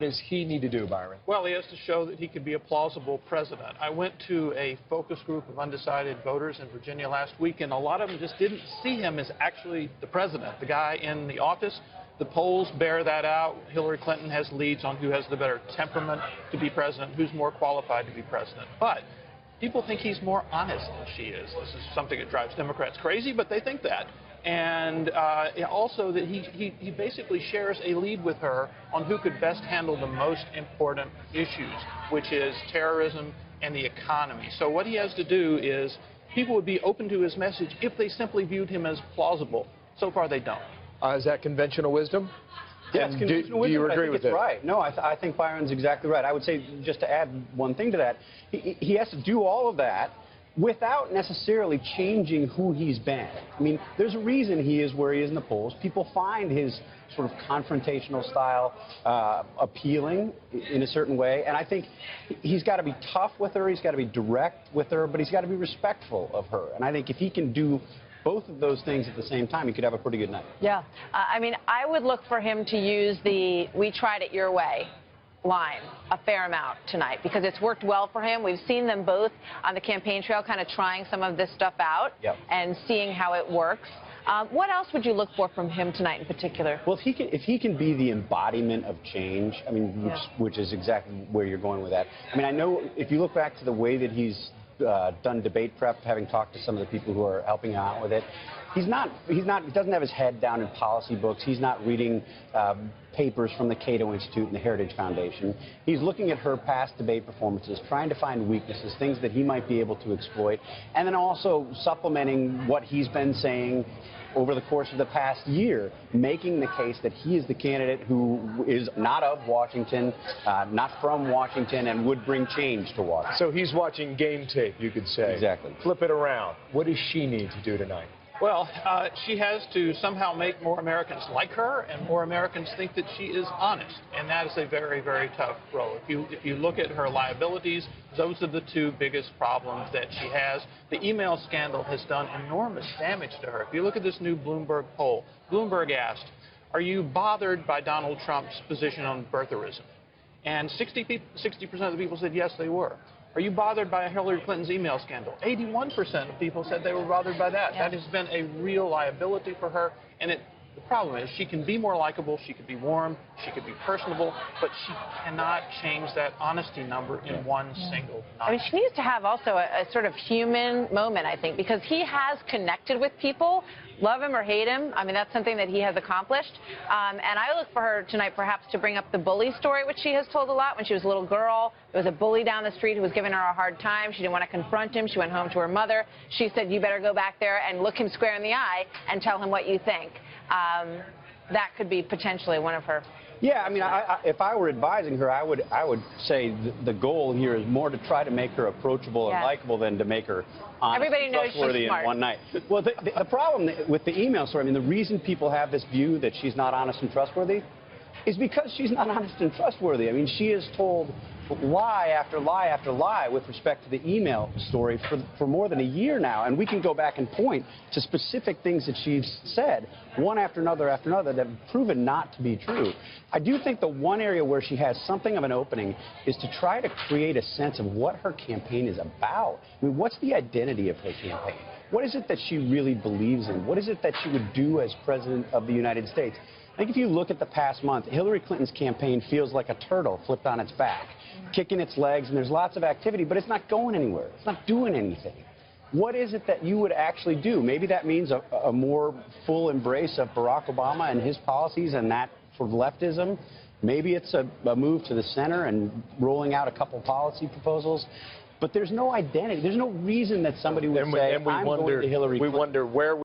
does he need to do, Byron? Well, he has to show that he could be a plausible president. I went to a focus group of undecided voters in Virginia last week, and a lot of them just didn't see him as actually the president, the guy in the office. The polls bear that out. Hillary Clinton has leads on who has the better temperament to be president, who's more qualified to be president. But people think he's more honest than she is. This is something that drives Democrats crazy, but they think that. And also that he basically shares a lead with her on who could best handle the most important issues, which is terrorism and the economy. So what he has to do is, people would be open to his message if they simply viewed him as plausible. So far they don't. Is that conventional wisdom? Yeah, it's conventional wisdom. Do you agree with it? Right. No, I think Byron's exactly right. I would say, just to add one thing to that, he has to do all of that without necessarily changing who he's been. I mean, there's a reason he is where he is in the polls. People find his sort of confrontational style appealing in a certain way. And I think he's got to be tough with her, he's got to be direct with her, but he's got to be respectful of her. And I think if he can do both of those things at the same time, he could have a pretty good night. Yeah. I mean, I would look for him to use the "we tried it your way" line a fair amount tonight, because it's worked well for him. We've seen them both on the campaign trail kind of trying some of this stuff out and seeing how it works. What else would you look for from him tonight in particular? Well, if he can be the embodiment of change, I mean, which is exactly where you're going with that. I mean, I know if you look back to the way that he's done debate prep, having talked to some of the people who are helping out with it, he doesn't have his head down in policy books. He's not reading papers from the Cato Institute and the Heritage Foundation. He's looking at her past debate performances, trying to find weaknesses, things that he might be able to exploit, and then also supplementing what he's been saying over the course of the past year, making the case that he is the candidate who is not of Washington, not from Washington, and would bring change to Washington. So he's watching game tape, you could say. Exactly. Flip it around. What does she need to do tonight? Well, she has to somehow make more Americans like her and more Americans think that she is honest. And that is a very, very tough role. If you look at her liabilities, those are the two biggest problems that she has. The email scandal has done enormous damage to her. If you look at this new Bloomberg poll, Bloomberg asked, are you bothered by Donald Trump's position on birtherism? And 60% of the people said yes, they were. Are you bothered by Hillary Clinton's email scandal? 81% of people said they were bothered by that. That has been a real liability for her. And the problem is she can be more likable, she could be warm, she could be personable, but she cannot change that honesty number in one single night. I mean, she needs to have also a sort of human moment, I think, because he has connected with people, love him or hate him. I mean, that's something that he has accomplished. And I look for her tonight perhaps to bring up the bully story, which she has told a lot. When she was a little girl, there was a bully down the street who was giving her a hard time. She didn't want to confront him. She went home to her mother. She said, you better go back there and look him square in the eye and tell him what you think. That could be potentially one of her. Yeah, I mean, if I were advising her, I would say the goal here is more to try to make her approachable and likable than to make her honest and trustworthy in one night. Well, the problem with the email story, I mean, the reason people have this view that she's not honest and trustworthy is because she's not honest and trustworthy. I mean, she has told lie after lie after lie with respect to the email story for more than a year now, and we can go back and point to specific things that she's said, one after another, that have proven not to be true. I do think the one area where she has something of an opening is to try to create a sense of what her campaign is about. I mean, what's the identity of her campaign? What is it that she really believes in? What is it that she would do as president of the United States? I think if you look at the past month, Hillary Clinton's campaign feels like a turtle flipped on its back, kicking its legs, and there's lots of activity, but it's not going anywhere. It's not doing anything. What is it that you would actually do? Maybe that means a more full embrace of Barack Obama and his policies and that for leftism. Maybe it's a move to the center and rolling out a couple policy proposals. But there's no identity. There's no reason that somebody would say, I'm going to Hillary Clinton. We wonder where